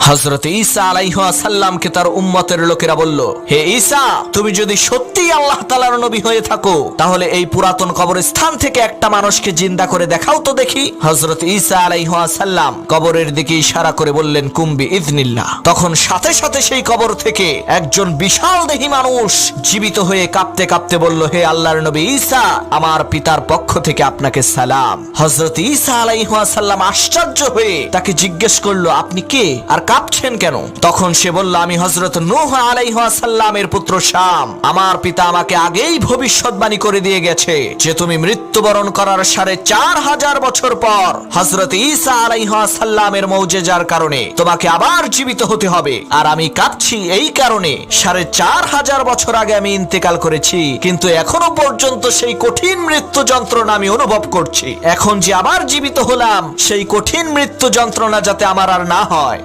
হযরত ঈসা আলাইহিস সালামকে তার উম্মতের লোকেরা বলল, হে ঈসা, তুমি যদি সত্যিই আল্লাহ তাআলার নবী হয়ে থাকো তাহলে এই পুরাতন কবরস্থান থেকে একটা মানুষকে জিন্দা করে দেখাও তো দেখি। হযরত ঈসা আলাইহিস সালাম কবরের দিকে ইশারা করে বললেন, কুম বিইذনিল্লাহ। তখন সাথে সাথে সেই কবর থেকে একজন বিশাল দেহী মানুষ জীবিত হয়ে কাঁপতে কাঁপতে বলল, হে আল্লাহর নবী ঈসা, আমার পিতার পক্ষ থেকে আপনাকে সালাম। হযরত ঈসা আলাইহিস সালাম আশ্চর্য হয়ে তাকে জিজ্ঞেস করলো, আপনি কে আর কাঁপছেন কেন? তখন সে বলল, আমি হযরত নূহ আলাইহিস সালামের পুত্র শাম। আমার পিতা আমাকে আগেই ভবিষ্যৎবাণী করে দিয়ে গেছে যে তুমি মৃত্যুবরণ করার ৪৫০০ বছর পর হযরত ঈসা আলাইহিস সালামের মুজিজার কারণে তোমাকে আবার জীবিত হতে হবে। আর আমি কাঁপছি এই কারণে ৪৫০০ বছর আগে আমি ইন্তেকাল করেছি, কিন্তু এখনো পর্যন্ত সেই কঠিন মৃত্যু যন্ত্রণা আমি অনুভব করছি। এখন যে আবার জীবিত হলাম, সেই কঠিন মৃত্যু যন্ত্রণা যাতে আমার আর না হয়।